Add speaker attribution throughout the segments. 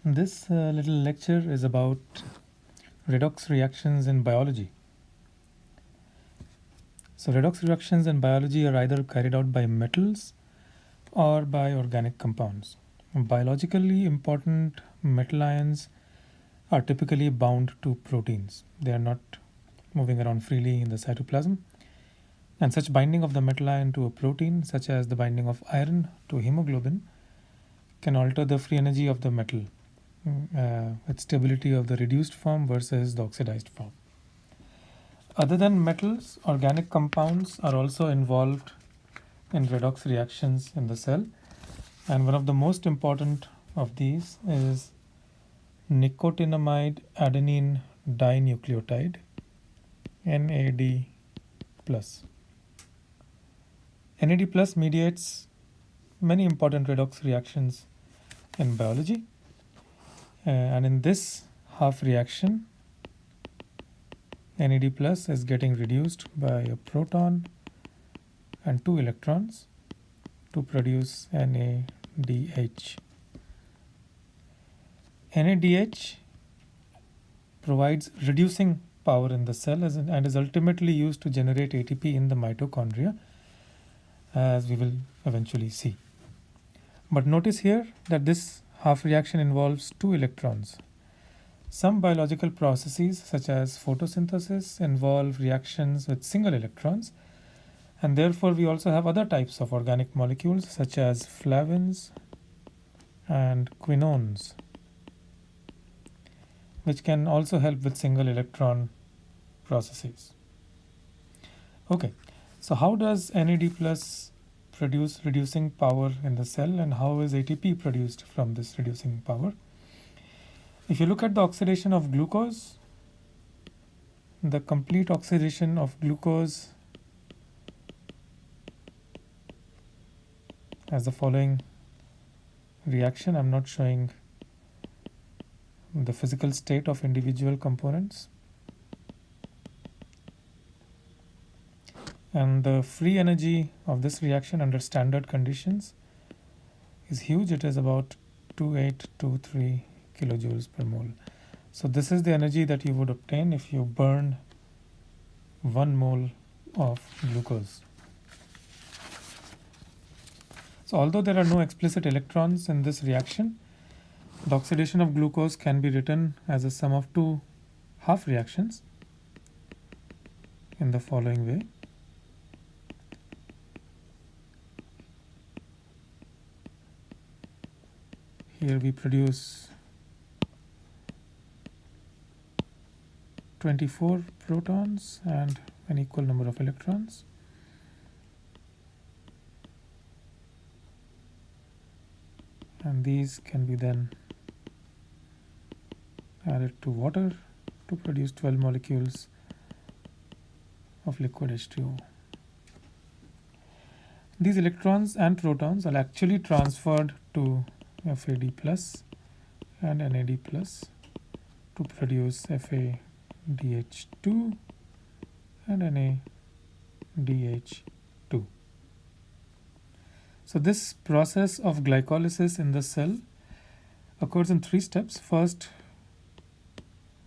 Speaker 1: This little lecture is about redox reactions in biology. So redox reactions in biology are either carried out by metals or by organic compounds. Biologically important metal ions are typically bound to proteins. They are not moving around freely in the cytoplasm. And such binding of the metal ion to a protein, such as the binding of iron to hemoglobin, can alter the free energy of the metal with stability of the reduced form versus the oxidized form. Other than metals, organic compounds are also involved in redox reactions in the cell, and one of the most important of these is nicotinamide adenine dinucleotide, NAD+. NAD+ mediates many important redox reactions in biology, and in this half reaction, NAD+ is getting reduced by a proton and 2 electrons to produce NADH. NADH provides reducing power in the cell and is ultimately used to generate ATP in the mitochondria, as we will eventually see. But notice here that this half reaction involves 2 electrons. Some biological processes, such as photosynthesis, involve reactions with single electrons, and therefore we also have other types of organic molecules, such as flavins and quinones, which can also help with single electron processes. Okay, so how does NAD+ produce reducing power in the cell, and how is ATP produced from this reducing power? If you look at the oxidation of glucose, the complete oxidation of glucose has the following reaction. I'm not showing the physical state of individual components. And the free energy of this reaction under standard conditions is huge. It is about 2823 kilojoules per mole. So this is the energy that you would obtain if you burn 1 mole of glucose. So although there are no explicit electrons in this reaction, the oxidation of glucose can be written as a sum of 2 half reactions in the following way. Here we produce 24 protons and an equal number of electrons. And these can be then added to water to produce 12 molecules of liquid H2O. These electrons and protons are actually transferred to FAD+ and NAD+ to produce FADH2 and NADH2. So this process of glycolysis in the cell occurs in 3 steps. First,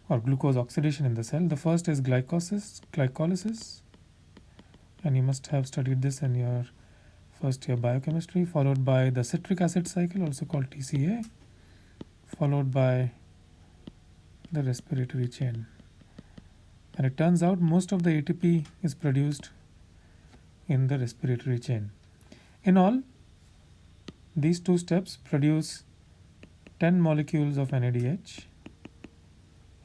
Speaker 1: or glucose oxidation in the cell. The first is glycolysis, and you must have studied this in your first year biochemistry, followed by the citric acid cycle, also called TCA, followed by the respiratory chain. And it turns out most of the ATP is produced in the respiratory chain. In all, these 2 steps produce 10 molecules of NADH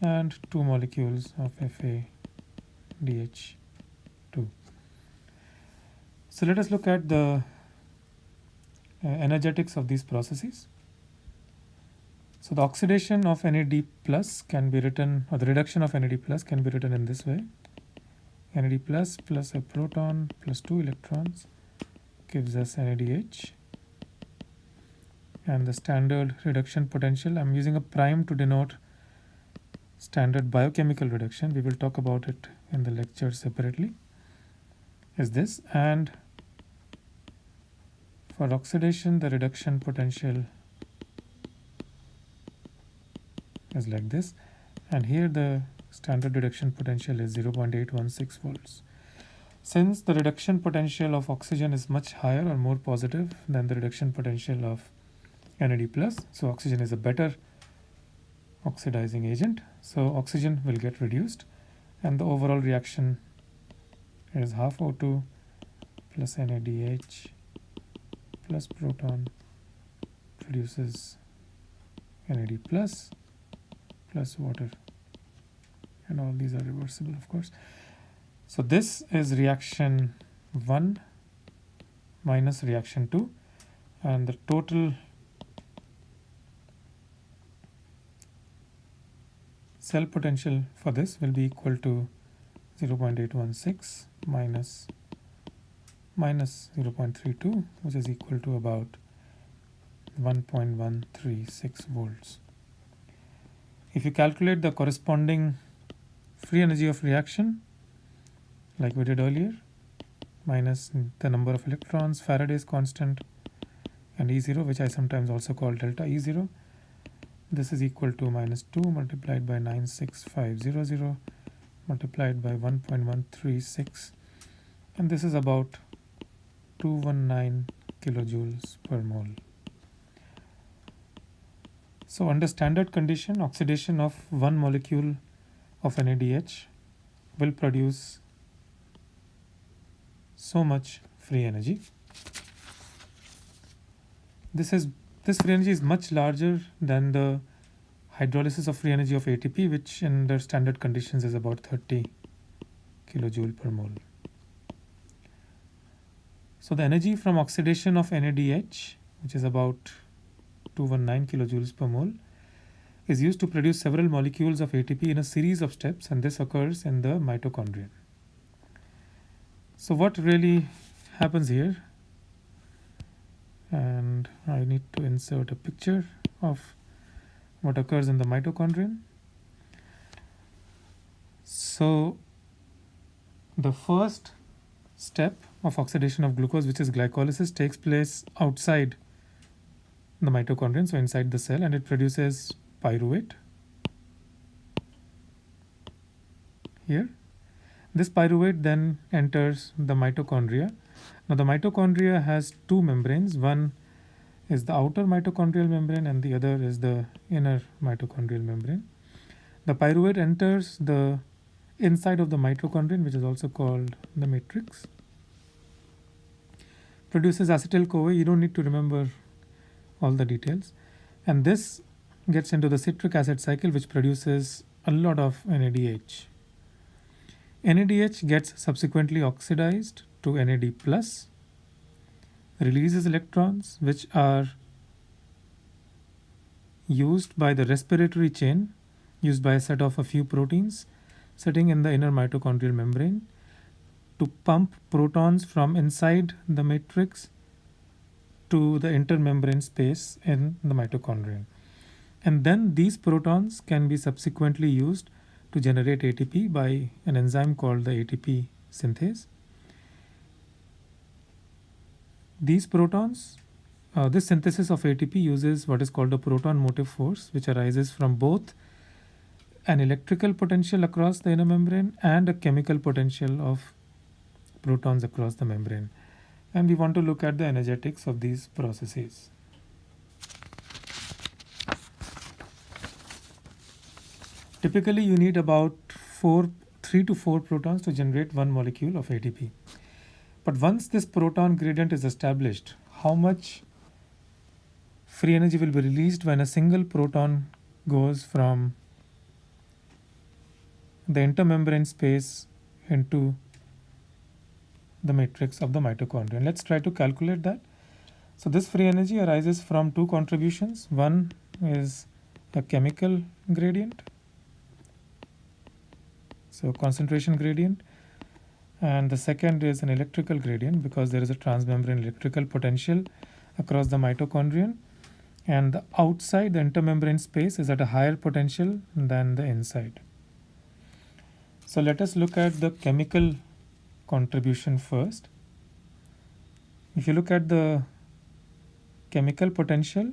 Speaker 1: and 2 molecules of FADH2. So let us look at the energetics of these processes. So the oxidation of NAD+ can be written, or the reduction of NAD+ can be written in this way. NAD+ plus a proton plus 2 electrons gives us NADH. And the standard reduction potential, I'm using a prime to denote standard biochemical reduction. We will talk about it in the lecture separately, is this. And for oxidation, the reduction potential is like this, and here the standard reduction potential is 0.816 volts. Since the reduction potential of oxygen is much higher or more positive than the reduction potential of NAD+, so oxygen is a better oxidizing agent, so oxygen will get reduced, and the overall reaction is half O2 plus NADH plus proton produces NAD plus water, and all these are reversible, of course. So this is reaction 1 minus reaction 2, and the total cell potential for this will be equal to 0.816 minus 0.32, which is equal to about 1.136 volts. If you calculate the corresponding free energy of reaction, like we did earlier, minus the number of electrons, Faraday's constant, and E0, which I sometimes also call delta E0, this is equal to minus 2 multiplied by 96500 multiplied by 1.136, and this is about 219 kilojoules per mole. So under standard condition, oxidation of one molecule of NADH will produce so much free energy. This free energy is much larger than the hydrolysis of free energy of ATP, which under standard conditions is about 30 kilojoule per mole. So the energy from oxidation of NADH, which is about 219 kilojoules per mole, is used to produce several molecules of ATP in a series of steps, and this occurs in the mitochondria. So what really happens here, and I need to insert a picture of what occurs in the mitochondrion. So the first step of oxidation of glucose, which is glycolysis, takes place outside the mitochondrion, so inside the cell, and it produces pyruvate here. This pyruvate then enters the mitochondria. Now the mitochondria has two membranes. One is the outer mitochondrial membrane and the other is the inner mitochondrial membrane. The pyruvate enters the inside of the mitochondrion, which is also called the matrix, produces acetyl-CoA. You don't need to remember all the details, and this gets into the citric acid cycle, which produces a lot of NADH. NADH gets subsequently oxidized to NAD+, releases electrons which are used by the respiratory chain, used by a set of a few proteins sitting in the inner mitochondrial membrane to pump protons from inside the matrix to the intermembrane space in the mitochondrion. And then these protons can be subsequently used to generate ATP by an enzyme called the ATP synthase. These protons, this synthesis of ATP uses what is called a proton motive force, which arises from both an electrical potential across the inner membrane and a chemical potential of protons across the membrane. And we want to look at the energetics of these processes. Typically, you need about 3 to 4 protons to generate one molecule of ATP. But once this proton gradient is established, how much free energy will be released when a single proton goes from the intermembrane space into the matrix of the mitochondria? Let's try to calculate that. So this free energy arises from two contributions. One is a chemical gradient, so concentration gradient, and the second is an electrical gradient, because there is a transmembrane electrical potential across the mitochondrion, and the outside, the intermembrane space, is at a higher potential than the inside. So let us look at the chemical contribution first. If you look at the chemical potential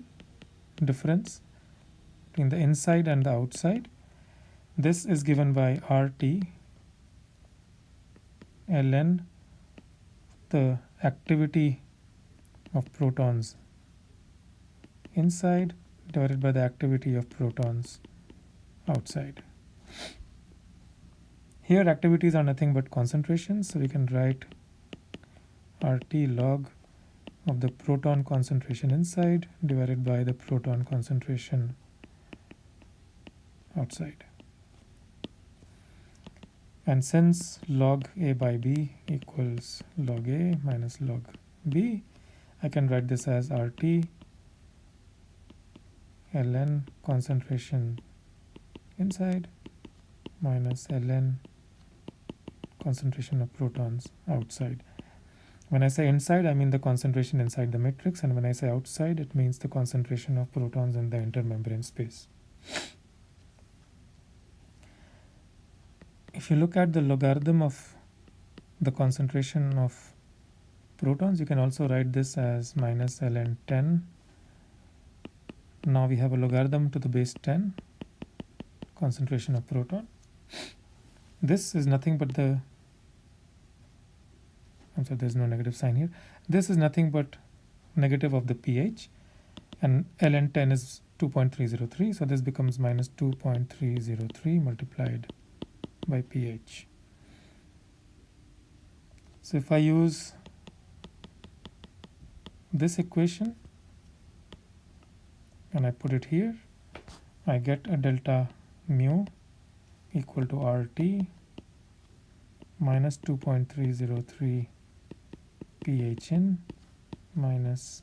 Speaker 1: difference, between the inside and the outside. This is given by RT ln the activity of protons inside divided by the activity of protons outside. Here activities are nothing but concentrations, so we can write RT log of the proton concentration inside divided by the proton concentration outside. And since log A by B equals log A minus log B, I can write this as RT ln concentration inside minus ln concentration of protons outside. When I say inside, I mean the concentration inside the matrix, and when I say outside, it means the concentration of protons in the intermembrane space. If you look at the logarithm of the concentration of protons, you can also write this as minus ln 10. Now we have a logarithm to the base 10 concentration of proton. This is nothing but the, I'm sorry, there's no negative sign here. This is nothing but negative of the pH, and ln 10 is 2.303, so this becomes minus 2.303 multiplied by pH. So if I use this equation and I put it here, I get a delta mu equal to RT minus 2.303 pH in minus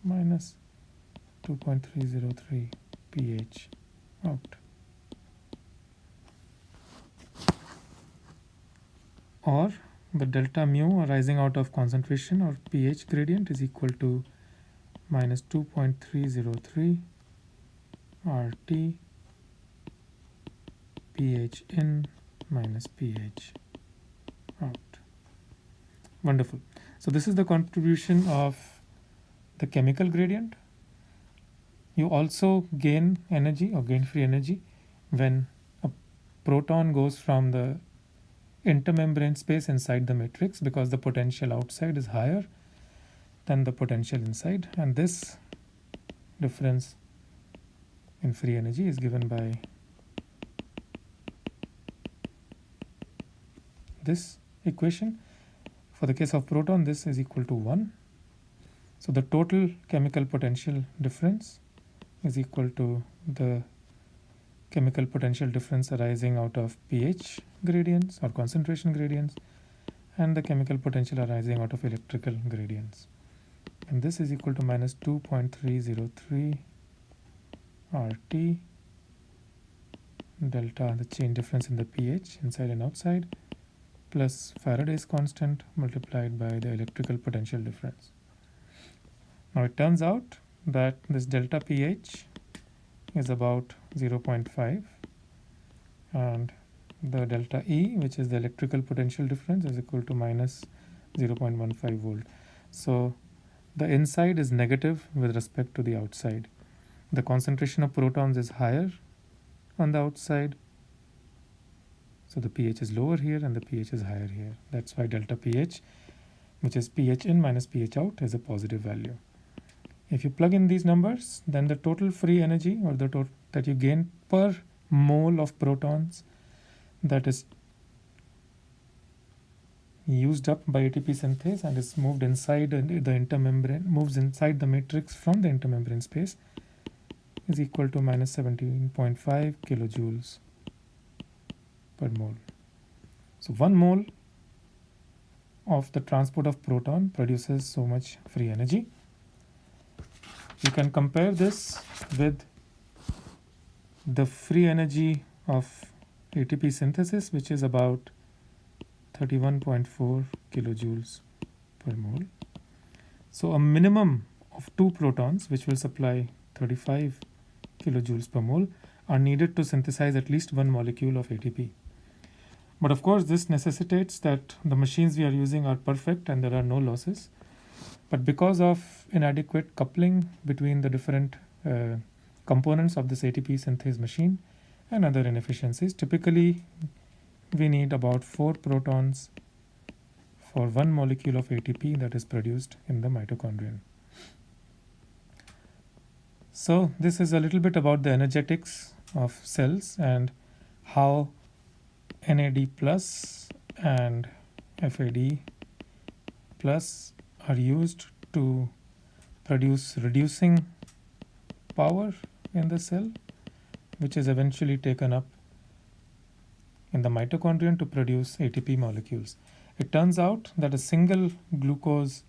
Speaker 1: 2.303 pH out. Or the delta mu arising out of concentration or pH gradient is equal to minus 2.303 RT pH in minus pH out. Wonderful. So this is the contribution of the chemical gradient. You also gain energy or gain free energy when a proton goes from the intermembrane space inside the matrix, because the potential outside is higher than the potential inside, and this difference in free energy is given by this equation. For the case of proton, this is equal to 1. So the total chemical potential difference is equal to the chemical potential difference arising out of pH gradients or concentration gradients and the chemical potential arising out of electrical gradients. And this is equal to minus 2.303 RT delta, the change difference in the pH inside and outside, plus Faraday's constant multiplied by the electrical potential difference. Now it turns out that this delta pH is about 0.5, and the delta E, which is the electrical potential difference, is equal to minus 0.15 volt. So the inside is negative with respect to the outside. The concentration of protons is higher on the outside, so the pH is lower here and the pH is higher here. That's why delta pH, which is pH in minus pH out, is a positive value. If you plug in these numbers, then the total free energy, or the total that you gain per mole of protons that is used up by ATP synthase and is moved inside the intermembrane, moves inside the matrix from the intermembrane space, is equal to minus 17.5 kilojoules per mole. So 1 mole of the transport of proton produces so much free energy. You can compare this with the free energy of ATP synthesis, which is about 31.4 kilojoules per mole. So a minimum of 2 protons, which will supply 35 kilojoules per mole, are needed to synthesize at least 1 molecule of ATP. But of course, this necessitates that the machines we are using are perfect and there are no losses. But because of inadequate coupling between the different components of this ATP synthase machine, and other inefficiencies. Typically, we need about 4 protons for 1 molecule of ATP that is produced in the mitochondrion. So this is a little bit about the energetics of cells and how NAD plus and FAD plus are used to produce reducing power in the cell, which is eventually taken up in the mitochondrion to produce ATP molecules. It turns out that a single glucose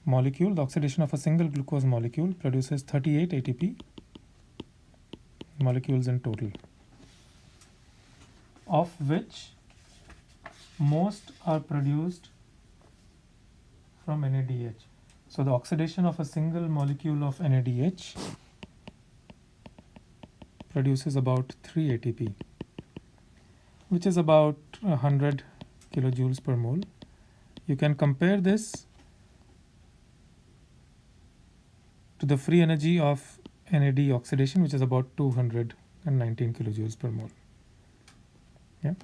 Speaker 1: molecule, the oxidation of a single glucose molecule, produces 38 ATP molecules in total, of which most are produced from NADH. So the oxidation of a single molecule of NADH produces about 3 ATP, which is about 100 kilojoules per mole. You can compare this to the free energy of NAD oxidation, which is about 219 kilojoules per mole. Yeah.